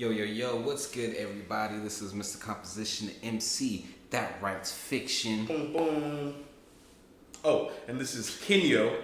Yo, what's good, everybody? This is Mr. Composition Emcee, that writes fiction. Boom, boom. Oh, and this is Kinyo.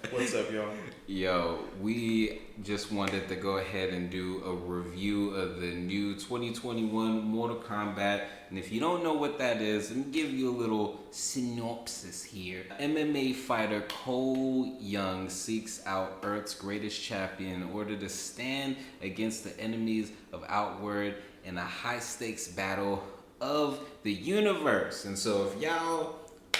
What's up, y'all? Yo, we just wanted to go ahead and do a review of the new 2021 Mortal Kombat. And if you don't know what that is, let me give you a little synopsis here. MMA fighter Cole Young seeks out Earth's greatest champion in order to stand against the enemies of Outward in a high-stakes battle of the universe. And so if y'all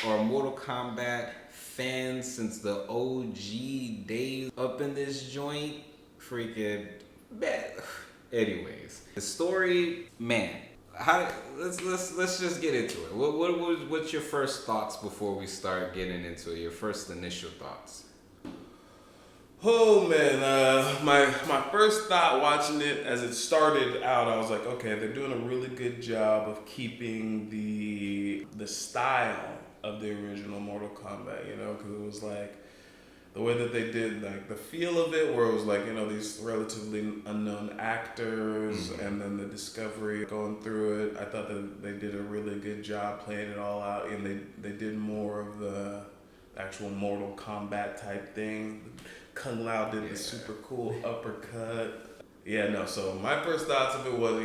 are Mortal Kombat fans since the OG days up in this joint, freaking bad. Anyways, the story, man. Let's just get into it. What's your first thoughts before we start getting into it? Your first initial thoughts. Oh man, my first thought watching it as it started out, I was like, okay, they're doing a really good job of keeping the style of the original Mortal Kombat, because it was like the way that they did, like the feel of it, where it was like, these relatively unknown actors, and then the discovery going through it. I thought that they did a really good job playing it all out, and they did more of the actual Mortal Kombat type thing. Kung Lao did the super cool uppercut. So my first thoughts of it was,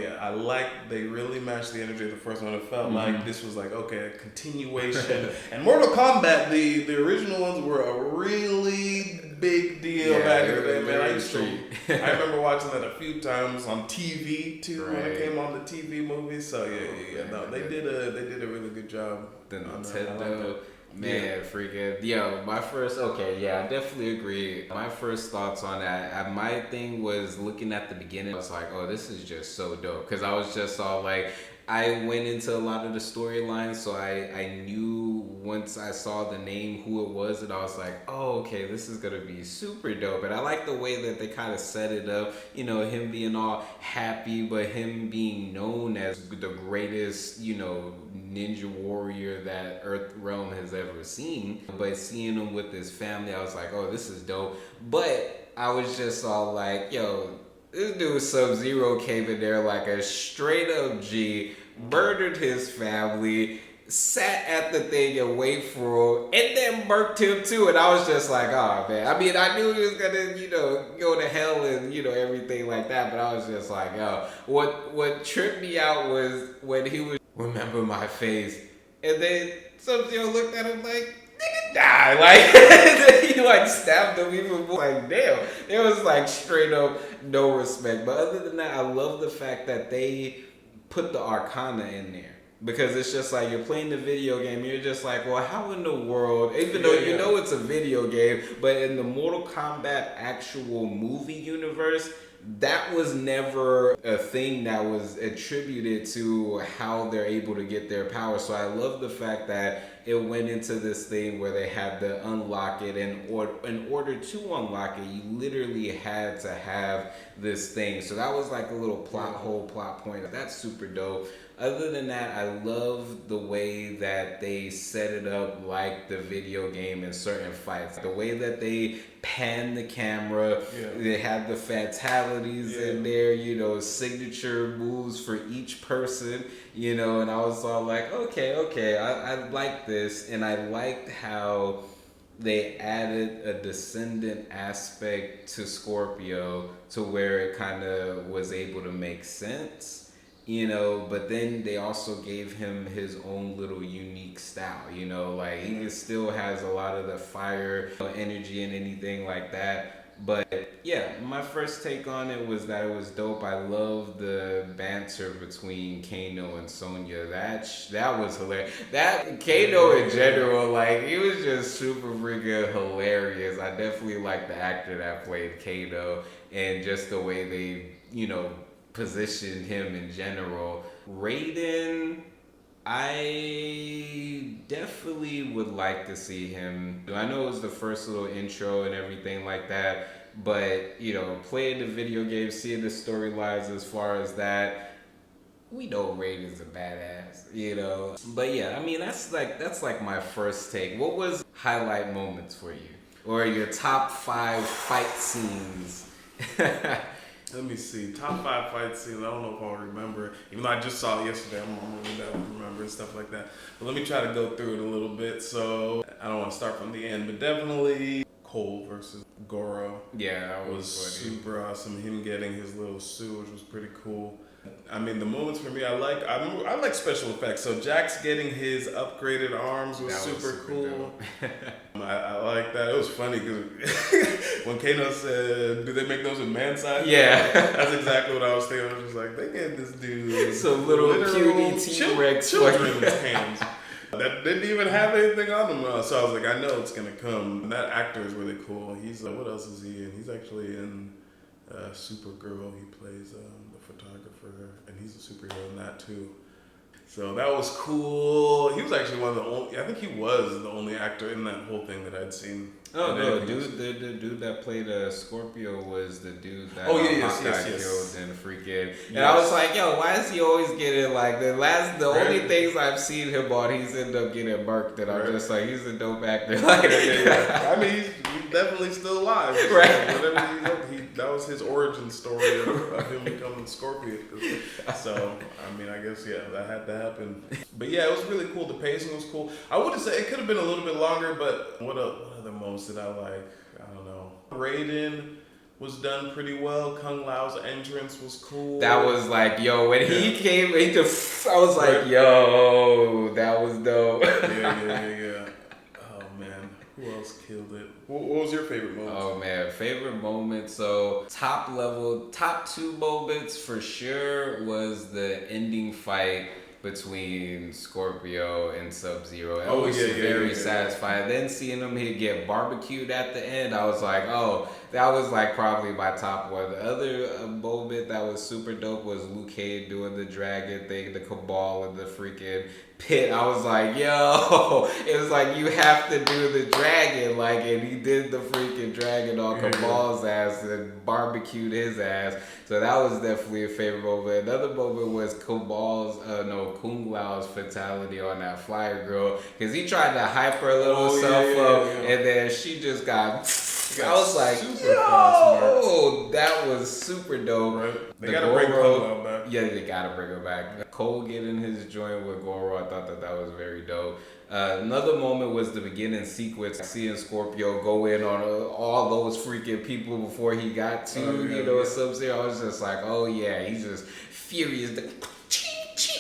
they really matched the energy of the first one. It felt like this was like, okay, a continuation. And Mortal Kombat, the original ones were a really big deal back in the day, man. I remember watching that a few times on TV too, when it came on the TV movies. So they did a really good job. The Nintendo. Man, freaking, I definitely agree. My first thoughts on that, my thing was looking at the beginning, I was like, oh, this is just so dope. Because I was just all like, I went into a lot of the storylines, so I knew once I saw the name who it was, and I was like, oh, okay, this is going to be super dope. And I like the way that they kind of set it up, him being all happy, but him being known as the greatest, ninja warrior that Earth Realm has ever seen. But seeing him with his family, I was like, oh, this is dope. But I was just all like, yo, this dude Sub-Zero came in there like a straight up G, murdered his family, sat at the thing and wait for him, and then murked him too. And I was just like, oh man. I mean, I knew he was gonna, go to hell and, everything like that. But I was just like, yo, what tripped me out was when he was, remember my face. And then Sub-Zero looked at him like, nigga die. Like, he stabbed him even more. Like, damn. It was like straight up no respect. But other than that, I love the fact that they put the Arcana in there. Because it's just like you're playing the video game, you're just like, well, how in the world, even though you know it's a video game, but in the Mortal Kombat actual movie universe, that was never a thing that was attributed to how they're able to get their power. So I love the fact that it went into this thing where they had to unlock it, and in order to unlock it, you literally had to have this thing. So that was like a little plot point. That's super dope. Other than that, I love the way that they set it up like the video game in certain fights. The way that they pan the camera, they had the fatalities in there, signature moves for each person, and I was all like, okay, I like this. And I liked how they added a descendant aspect to Scorpio to where it kind of was able to make sense. But then they also gave him his own little unique style, like he still has a lot of the fire energy and anything like that. But yeah, my first take on it was that it was dope. I love the banter between Kano and Sonya. That was hilarious. That Kano in general, like he was just super freaking hilarious. I definitely like the actor that played Kano and just the way they, positioned him in general. Raiden, I definitely would like to see him. I know it was the first little intro and everything like that, but playing the video game, seeing the storylines as far as that, we know Raiden's a badass, But yeah, I mean that's like my first take. What was highlight moments for you, or your top 5 fight scenes? Let me see. Top 5 fight scenes. I don't know if I'll remember. Even though I just saw it yesterday, I'm really bad with remembering stuff like that. But let me try to go through it a little bit. So I don't want to start from the end, but definitely Cole versus Goro. Yeah, that was super awesome. Him getting his little suit, which was pretty cool. I mean, the moments for me, I like special effects. So Jax getting his upgraded arms was super cool. I like that. It was funny because when Kano said, "Do they make those in man size?" Yeah, that's exactly what I was thinking. I was just like, they gave this dude some little puny T-Rex children's hands that didn't even have anything on them. So I was like, I know it's gonna come. And that actor is really cool. He's what else is he in? He's actually in Supergirl. He plays the photographer, and he's a superhero in that too. So that was cool. He was actually one of the only. I think he was the only actor in that whole thing that I'd seen. Oh no, the dude that played Scorpio was the dude that yes. killed and freaking. And I was like, yo, why is he always getting like the only things I've seen him on, he's ended up getting murked, and I'm just like, he's a dope actor. Like, I mean, he's definitely still alive. So whatever that was his origin story of him becoming Scorpio. So I mean, I guess that had to happen. But yeah, it was really cool. The pacing was cool. I wouldn't say it could have been a little bit longer, but what other moments did I like? I don't know. Raiden was done pretty well. Kung Lao's entrance was cool. That was like, yo, when he came, I was like, yo, that was dope. Yeah. Oh man, who else killed it? What was your favorite moment? Oh man, favorite moment. So top 2 moments for sure was the ending fight between Scorpio and Sub-Zero. It was very satisfying. Then seeing him get barbecued at the end, I was like, oh, that was like probably my top one. The other moment that was super dope was Liu Kang doing the dragon thing, the Cabal and the freaking pit. I was like, yo, it was like, you have to do the dragon, like, and he did the freaking dragon on Cabal's ass and barbecued his ass. So that was definitely a favorite moment. Another moment was Kung Lao's fatality on that flyer girl, because he tried to hype her little self up, and then she just got. I was like, yo, that was super dope. Right. They gotta bring Kung Lao back. Yeah, they gotta bring her back. Cole getting his joint with Goro, I thought that was very dope. Another moment was the beginning sequence, seeing Scorpio go in on all those freaking people before he got to, Sub-Zero. I was just like, oh yeah, he's just furious.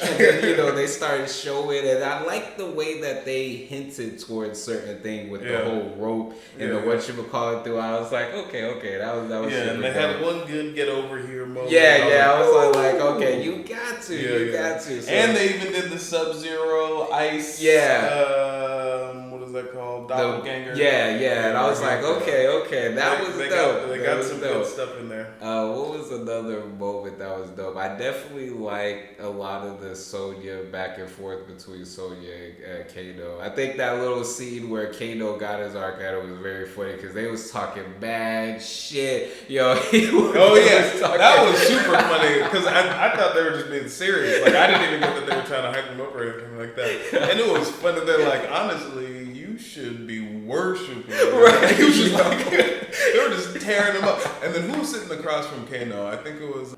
And then, they started showing, and I like the way that they hinted towards certain things with the whole rope and the whatchamacallit through. I was like, okay, that was super and they had one good get over here moment. I was like, okay, you got to. So, and they even did the Sub-Zero ice. What is that called? Doppelganger. And I was like, okay, that was dope. They got some good stuff in there. What was another moment that was dope? I definitely liked a lot of the Sonya back and forth between Sonya and Kano. I think that little scene where Kano got his arc at it was very funny because they was talking bad shit. Yo, that was super funny because I thought they were just being serious. Like I didn't even know that they were trying to hype him up or anything like that. And it was funny. They're like, honestly, you should be worshiping. Right? He was just like, they were just tearing him up. And then who was sitting across from Kano? I think it was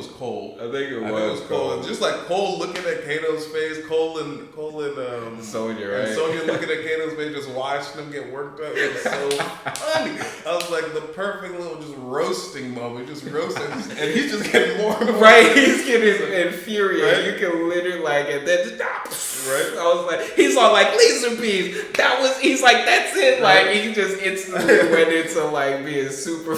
Cole. I think it was Cole. And just like Cole looking at Kano's face, Cole and Sonya, right? And Sonya looking at Kano's face, just watching him get worked up. It was so funny. I was like, the perfect little just roasting moment, just roasting, and he's just getting more and more. Right, he's getting infuriated. Right? You can literally and then just right. I was like, he's all like laser beams. He's like, that's it. Right. Like he just instantly went into being super.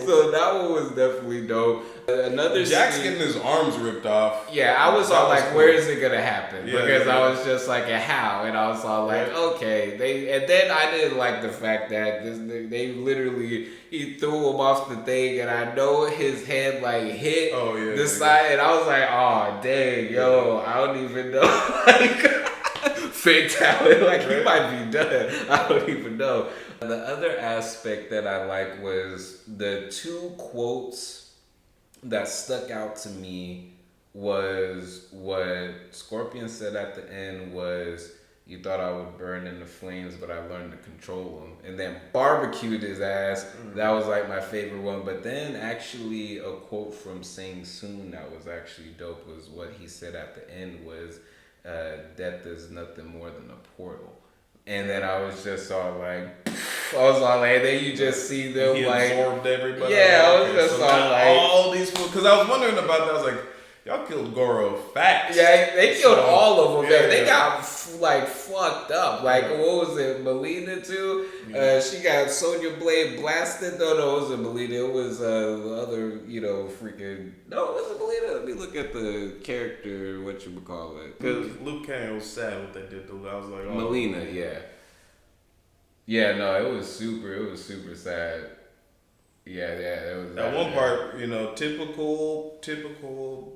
So that one was definitely dope. Another Jack's getting his arms ripped off. Yeah, I was all like, cool. Where is it gonna happen? Because I was just like, how? And I was all like, okay. And then I didn't like the fact that they literally, he threw him off the thing, and I know his head hit the side, and I was like, oh dang, I don't even know. Fatality, he might be done. I don't even know. The other aspect that I like was the 2 quotes that stuck out to me was what Scorpion said at the end was, You thought I would burn in the flames, but I learned to control them. And then barbecued his ass. That was like my favorite one. But then actually a quote from Sing Soon that was actually dope was what he said at the end was, death is nothing more than a portal. And then I was just all like, and then you just see them he like absorbed everybody. Yeah, I was just all like, all these fools. Because I was wondering about that. I was like, y'all killed Goro fast. Yeah, they killed all of them. Yeah, They got like fucked up. Like what was it, Melina too? Yeah. She got Sonya Blade blasted. No, it wasn't Melina. It was the other, freaking. No, it wasn't Melina. Let me look at the character. What you would call it? Luke Kang was sad what they did to him. I was like, oh. Melina, yeah. Yeah, no, it was super sad. Yeah, it was. At one part, typical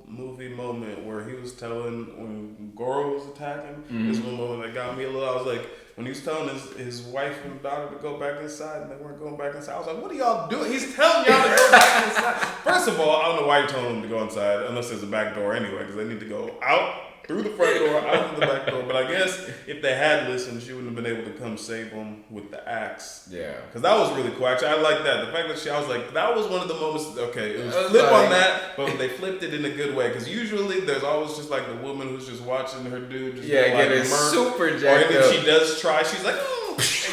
movie moment where he was telling when Goro was attacking. This one moment that got me a little. I was like, when he was telling his wife and daughter to go back inside, and they weren't going back inside. I was like, what are y'all doing? He's telling y'all to go back inside. First of all, I don't know why you're telling them to go inside unless there's a back door anyway, because they need to go out. Through the front door, out through the back door. But I guess if they had listened, she wouldn't have been able to come save them with the axe. Yeah. Because that was really cool. Actually, I like that. The fact that I was like, that was one of the moments, okay, it was flip on that, but they flipped it in a good way. Because usually there's always just like the woman who's just watching her dude just getting super jacked up. Or if she does try, she's like,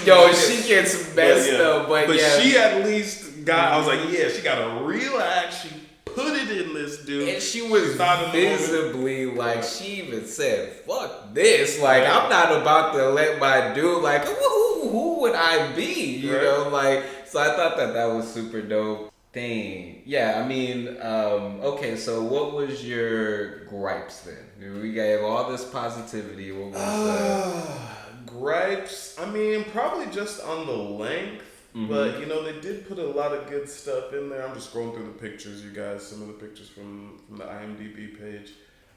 yo, she gets messed up. But she at least got, I was like, yeah, she got a real axe. She put it in this dude. And she was visibly like, she even said, fuck this. Like, I'm not about to let my dude, like, who would I be? You know, like, so I thought that was super dope thing. Yeah, I mean, okay, so what was your gripes then? We gave all this positivity. What was gripes? I mean, probably just on the length. But, they did put a lot of good stuff in there. I'm just scrolling through the pictures, you guys, some of the pictures from the IMDb page.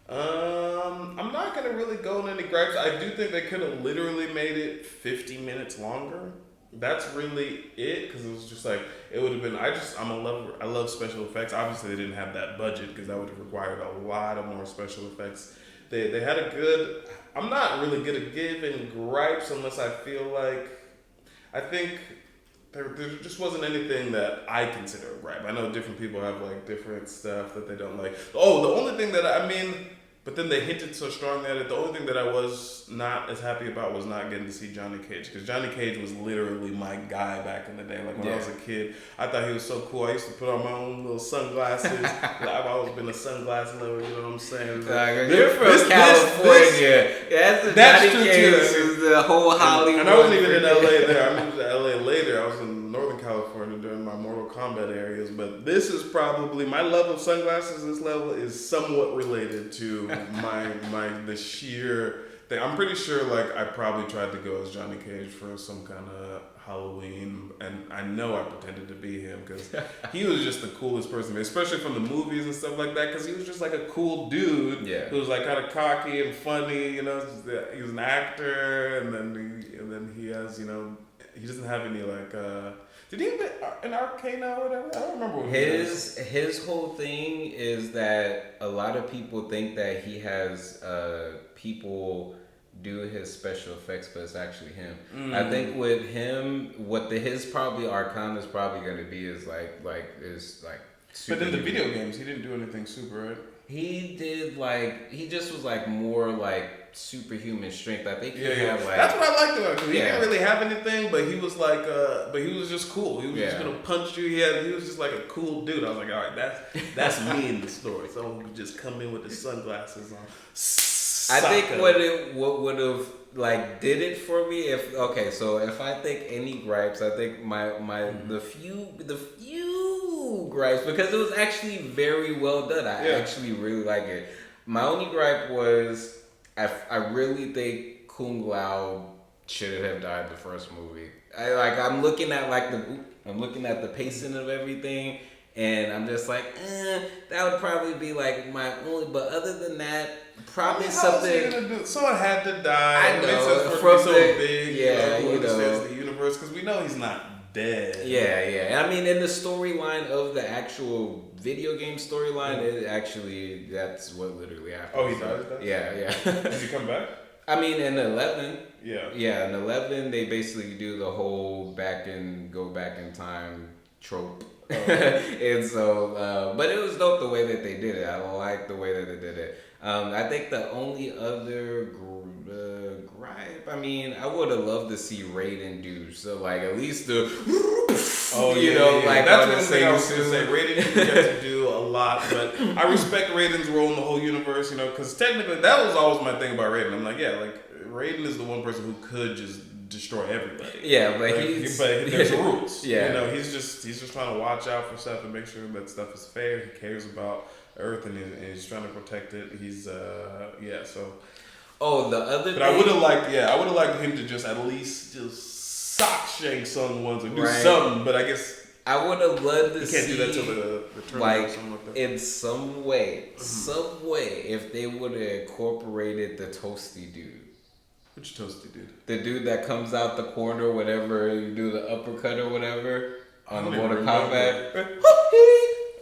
I'm not going to really go on any gripes. I do think they could have literally made it 50 minutes longer. That's really it, because it was just like, it would have been, I love special effects. Obviously, they didn't have that budget, because that would have required a lot of more special effects. They had a good, I'm not really going to give any gripes unless I feel like, I think there just wasn't anything that I consider a gripe. I know different people have like different stuff that they don't like. Oh, the only thing that but then they hinted so strongly at it. The only thing that I was not as happy about was not getting to see Johnny Cage, because Johnny Cage was literally my guy back in the day. Like when I was a kid, I thought he was so cool. I used to put on my own little sunglasses. I've always been a sunglass lover. You know what I'm saying? You're from California. That's Johnny Cage is the whole Hollywood. And I wasn't even in LA there. I moved to LA later. I was in Northern California during my Mortal Kombat areas. But this is probably my love of sunglasses. This level is somewhat related to the sheer thing. I'm pretty sure like I probably tried to go as Johnny Cage for some kind of Halloween, and I know I pretended to be him because he was just the coolest person, especially from the movies and stuff like that, because he was just like a cool dude who was like kind of cocky and funny, he was an actor, and then he has, he doesn't have any like did he have an Arcana or whatever? I don't remember what his whole thing is that a lot of people think that he has people do his special effects, but it's actually him. I think with him, his probably Arcana is probably going to be is like super. But in the video games, he didn't do anything super, right? He did he just was like more like superhuman strength. I think he had like. That's what I liked about him, because he didn't really have anything, but he was like, but he was just cool. He was just gonna punch you. He was just like a cool dude. I was like, all right, that's me in the story. Someone who just come in with the sunglasses on. I think what would have like did it for me if I think any gripes, I think the few gripes, because it was actually very well done. I actually really like it. My only gripe was I really think Kung Lao should have died the first movie. I'm looking at the pacing of everything, and I'm just like, that would probably be like my only. But other than that, probably something. Someone had to die. I know. It makes sense for so big. The universe, because we know he's not dead. Yeah. I mean, in the storyline of the actual video game storyline, that's what literally happened. Oh, he died? Yeah. Did he come back? I mean, in 11, Yeah. in 11 they basically do the whole go back in time trope. And so, but it was dope the way that they did it. I like the way that they did it. I think the only other gripe, I mean, I would have loved to see Raiden do so, like at least the like that's one thing I was gonna say. Raiden didn't get to do a lot, but I respect Raiden's role in the whole universe, because technically that was always my thing about Raiden. I'm like, Raiden is the one person who could just destroy everybody. Yeah, but but there's rules. Yeah, he's just trying to watch out for stuff and make sure that stuff is fair. He cares about Earth and he's trying to protect it. He's so. Oh, the other. But I would have liked him to just at least just sock Shang Tsung once or do something. But I guess I would have loved to see. You can't do that till the tournament or something like that. In some way, if they would have incorporated the toasty dude. Which toasty dude? The dude that comes out the corner whenever you do the uppercut or whatever on the Mortal Kombat.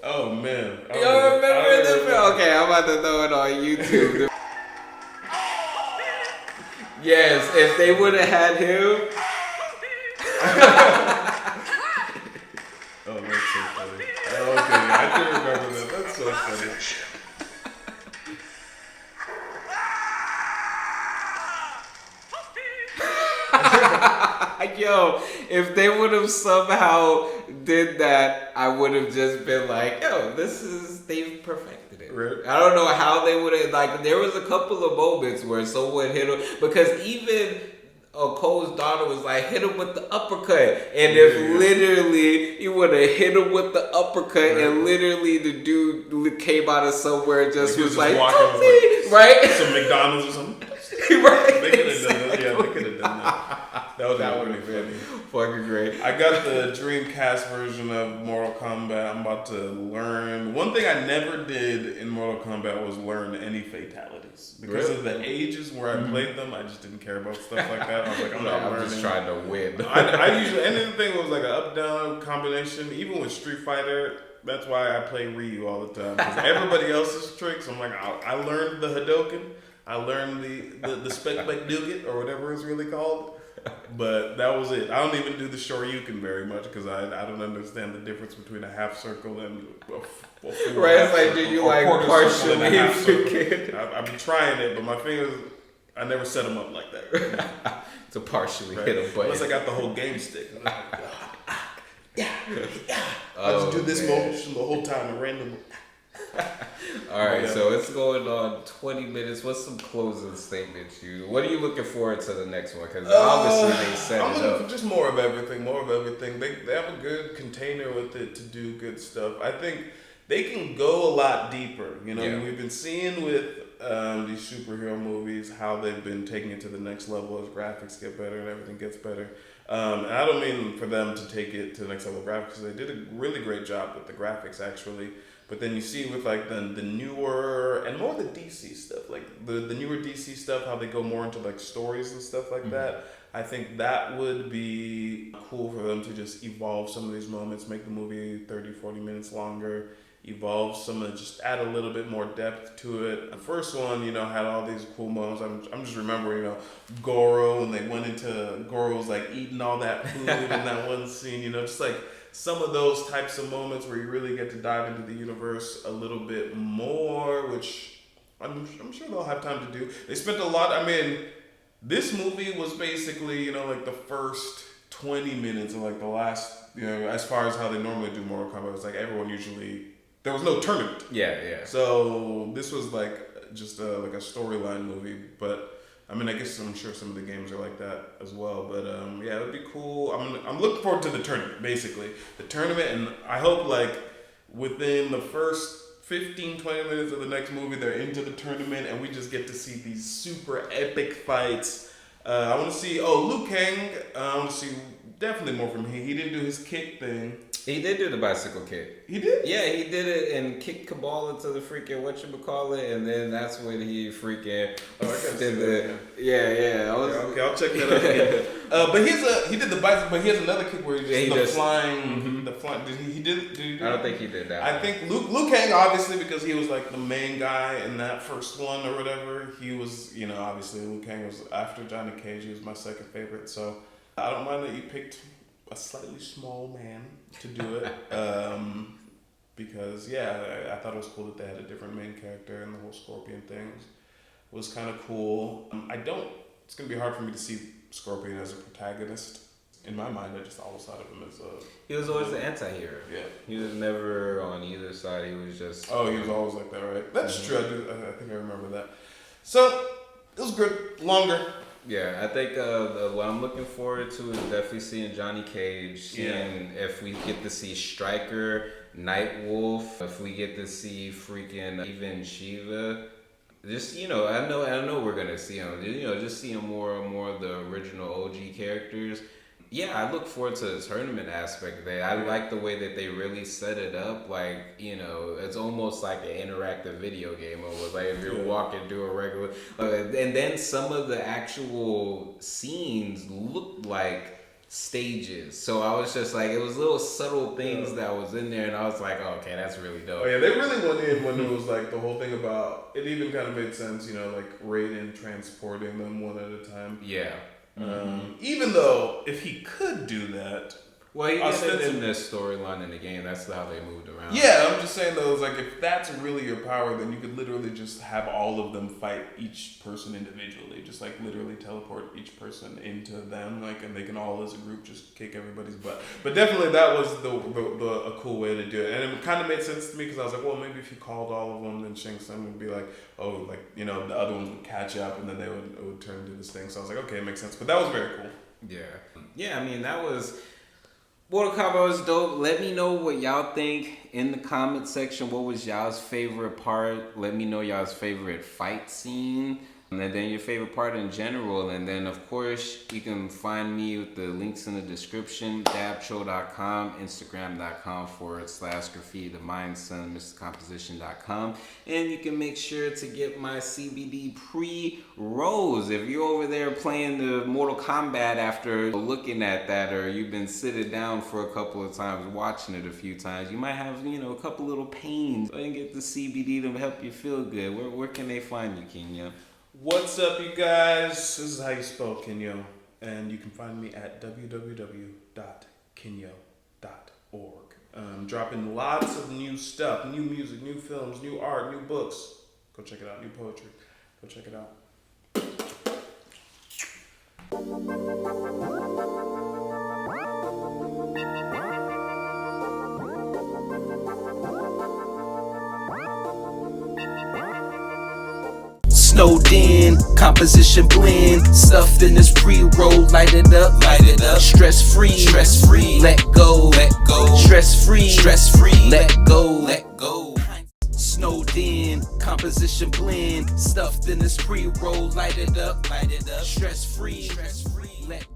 Oh man! Y'all remember the film? Okay, I'm about to throw it on YouTube. Yes, if they would have had him. Oh, that's so funny. Okay, I do remember that. That's so funny. Yo, if they would have somehow did that, I would have just been like, yo, they've perfected it. Right. I don't know how they would have, there was a couple of moments where someone hit him, because even Cole's daughter was like, hit him with the uppercut. And if literally he would have hit him with the uppercut and literally the dude came out of somewhere and just was like, right? Some McDonald's or something. Right. They could have done that. Yeah, they could have done that. That would have been really funny. Fucking great. I got the Dreamcast version of Mortal Kombat. I'm about to learn. One thing I never did in Mortal Kombat was learn any fatalities. Because of the ages where I played them, I just didn't care about stuff like that. I was like, I'm not learning. I'm just trying to win. I usually, anything was like an up-down combination. Even with Street Fighter, that's why I play Ryu all the time. Because everybody else's tricks, I'm like, I learned the Hadoken. I learned the Spec McDougat, or whatever it's really called. But that was it. I don't even do the Shoryuken very much because I don't understand the difference between a half circle and a full right, it's like, do you like partially I've been trying it, but my fingers, I never set them up like that. To partially hit a button. Unless I got the whole game stick. I just do this motion the whole time and randomly. Alright, so it's going on 20 minutes. What's some closing statements? What are you looking forward to the next one? Because obviously they set I'm it looking up. for just more of everything. They have a good container with it to do good stuff. I think they can go a lot deeper. We've been seeing with these superhero movies how they've been taking it to the next level as graphics get better and everything gets better. And I don't mean for them to take it to the next level of graphics, because they did a really great job with the graphics actually. But then you see with like the newer and more the DC stuff, like the newer DC stuff, how they go more into like stories and stuff like that. I think that would be cool for them to just evolve some of these moments, make the movie 30, 40 minutes longer, evolve some of just add a little bit more depth to it. The first one, had all these cool moments. I'm just remembering, Goro, and they went into Goro's like eating all that food in that one scene, just like some of those types of moments where you really get to dive into the universe a little bit more, which I'm sure they'll have time to do. They spent a lot. This movie was basically, like the first 20 minutes of like the last, as far as how they normally do Mortal Kombat. It's like everyone usually, there was no tournament. Yeah. So this was like just like a storyline movie, but I guess I'm sure some of the games are like that as well. But it would be cool. I'm looking forward to the tournament, basically. The tournament, and I hope like within the first 15, 20 minutes of the next movie, they're into the tournament and we just get to see these super epic fights. I want to see, Liu Kang, I want to see definitely more from him. He didn't do his kick thing. He did do the bicycle kick. He did? Yeah, he did it and kicked Cabal into the freaking whatchamacallit, and then that's when he freaking did the... Yeah. Okay, I'll check that out again. But he did the bicycle, but he has another kick where he just flying. The flying. Did he do I don't think he did that. I think Liu Kang, obviously, because he was like the main guy in that first one or whatever. He was, obviously Liu Kang was after Johnny Cage. He was my second favorite, so I don't mind that you picked a slightly small man to do it. Because I thought it was cool that they had a different main character, and the whole Scorpion thing was kind of cool. It's gonna be hard for me to see Scorpion as a protagonist. In my mind, I just always thought of him as he was always the anti-hero. Yeah. He was never on either side. He was just... Oh, he was always like that, right? That's true. I think I remember that. So, it was good. Longer. Yeah, I think what I'm looking forward to is definitely seeing Johnny Cage, seeing if we get to see Stryker, Nightwolf, if we get to see freaking even Shiva. Just, I know we're going to see him. Just seeing more and more of the original OG characters. Yeah, I look forward to the tournament aspect of that. I like the way that they really set it up. Like, it's almost like an interactive video game. Almost like if you're walking through a regular... and then some of the actual scenes looked like stages. So I was just like, it was little subtle things that was in there. And I was like, oh, okay, that's really dope. Oh, yeah, they really went in when it was like the whole thing about... It even kind of made sense, like Raiden transporting them one at a time. Yeah. Even though if he could do that, well, he did it in this storyline in the game. That's how they moved around. Yeah, I'm just saying though, it's like if that's really your power, then you could literally just have all of them fight each person individually, just like literally teleport each person into them, and they can all as a group just kick everybody's butt. But definitely that was a cool way to do it, and it kind of made sense to me because I was like, well, maybe if you called all of them, then Shang Tsung would be like, oh, the other ones would catch up, and then it would turn into this thing. So I was like, okay, it makes sense. But that was very cool. Yeah. I mean, that was. Mortal Kombat was dope. Let me know what y'all think in the comment section. What was y'all's favorite part? Let me know y'all's favorite fight scene. And then your favorite part in general. And then, of course, you can find me with the links in the description. dabcho.com, instagram.com/graffiti the mindson, mrcomposition.com. And you can make sure to get my CBD pre-rolls. If you're over there playing the Mortal Kombat after looking at that, or you've been sitting down for a couple of times, watching it a few times, you might have, a couple little pains. Go ahead and get the CBD to help you feel good. Where can they find you, Kinyo? What's up, you guys? This is how you spell Kinyo, and you can find me at www.kinyo.org. Dropping lots of new stuff, new music, new films, new art, new books. Go check it out. New poetry. Go check it out. Snowed in, composition blend, stuffed in this pre-roll, light it up, stress free, let go, stress free, let go. Snowed in, composition blend, stuffed in this pre-roll, light it up, stress free, let go.